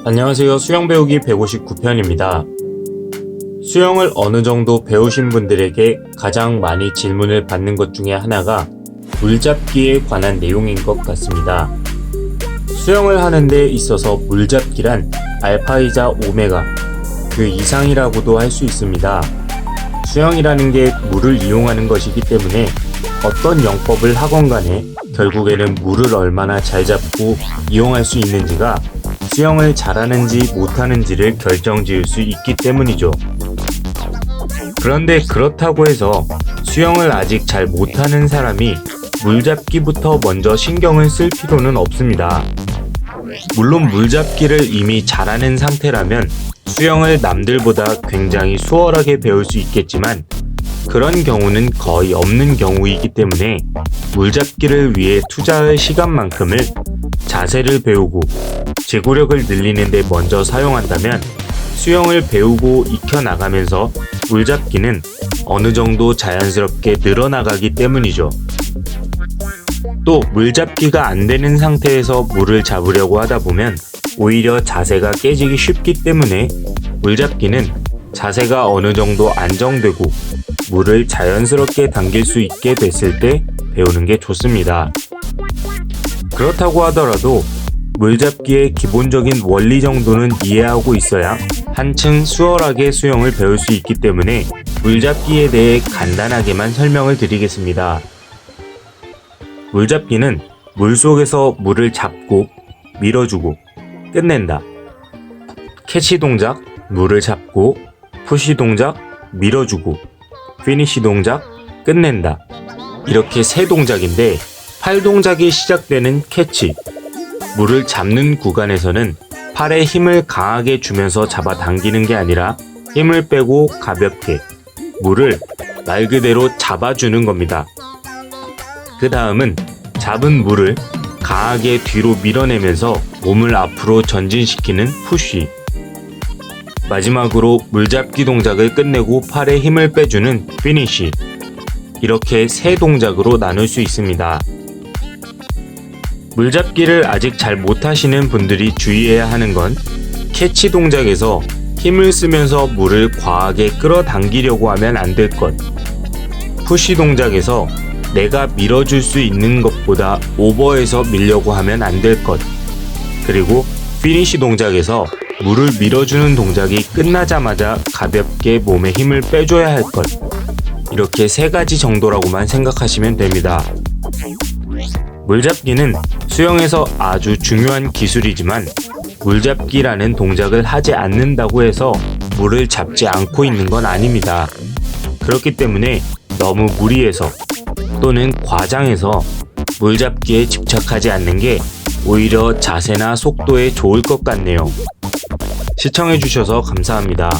안녕하세요. 수영 배우기 159편입니다. 수영을 어느 정도 배우신 분들에게 가장 많이 질문을 받는 것 중에 하나가 물잡기에 관한 내용인 것 같습니다. 수영을 하는 데 있어서 물잡기란 알파이자 오메가, 그 이상이라고도 할 수 있습니다. 수영이라는 게 물을 이용하는 것이기 때문에 어떤 영법을 하건 간에 결국에는 물을 얼마나 잘 잡고 이용할 수 있는지가 수영을 잘하는지 못하는지를 결정지을 수 있기 때문이죠. 그런데 그렇다고 해서 수영을 아직 잘 못하는 사람이 물잡기부터 먼저 신경을 쓸 필요는 없습니다. 물론 물잡기를 이미 잘하는 상태라면 수영을 남들보다 굉장히 수월하게 배울 수 있겠지만 그런 경우는 거의 없는 경우이기 때문에 물잡기를 위해 투자할 시간만큼을 자세를 배우고 제구력을 늘리는 데 먼저 사용한다면 수영을 배우고 익혀나가면서 물잡기는 어느 정도 자연스럽게 늘어나가기 때문이죠. 또 물잡기가 안 되는 상태에서 물을 잡으려고 하다 보면 오히려 자세가 깨지기 쉽기 때문에 물잡기는 자세가 어느 정도 안정되고 물을 자연스럽게 당길 수 있게 됐을 때 배우는 게 좋습니다. 그렇다고 하더라도 물잡기의 기본적인 원리 정도는 이해하고 있어야 한층 수월하게 수영을 배울 수 있기 때문에 물잡기에 대해 간단하게만 설명을 드리겠습니다. 물잡기는 물속에서 물을 잡고 밀어주고 끝낸다. 캐치 동작, 물을 잡고 푸시 동작, 밀어주고 피니시 동작, 끝낸다. 이렇게 세 동작인데 팔 동작이 시작되는 캐치, 물을 잡는 구간에서는 팔에 힘을 강하게 주면서 잡아당기는 게 아니라 힘을 빼고 가볍게 물을 말 그대로 잡아주는 겁니다. 그 다음은 잡은 물을 강하게 뒤로 밀어내면서 몸을 앞으로 전진시키는 푸쉬, 마지막으로 물잡기 동작을 끝내고 팔에 힘을 빼주는 피니쉬, 이렇게 세 동작으로 나눌 수 있습니다. 물잡기를 아직 잘 못하시는 분들이 주의해야 하는 건 캐치 동작에서 힘을 쓰면서 물을 과하게 끌어당기려고 하면 안 될 것, 푸시 동작에서 내가 밀어줄 수 있는 것보다 오버해서 밀려고 하면 안 될 것, 그리고 피니시 동작에서 물을 밀어주는 동작이 끝나자마자 가볍게 몸에 힘을 빼줘야 할 것, 이렇게 세 가지 정도라고만 생각하시면 됩니다. 물잡기는 수영에서 아주 중요한 기술이지만 물잡기라는 동작을 하지 않는다고 해서 물을 잡지 않고 있는 건 아닙니다. 그렇기 때문에 너무 무리해서 또는 과장해서 물잡기에 집착하지 않는 게 오히려 자세나 속도에 좋을 것 같네요. 시청해주셔서 감사합니다.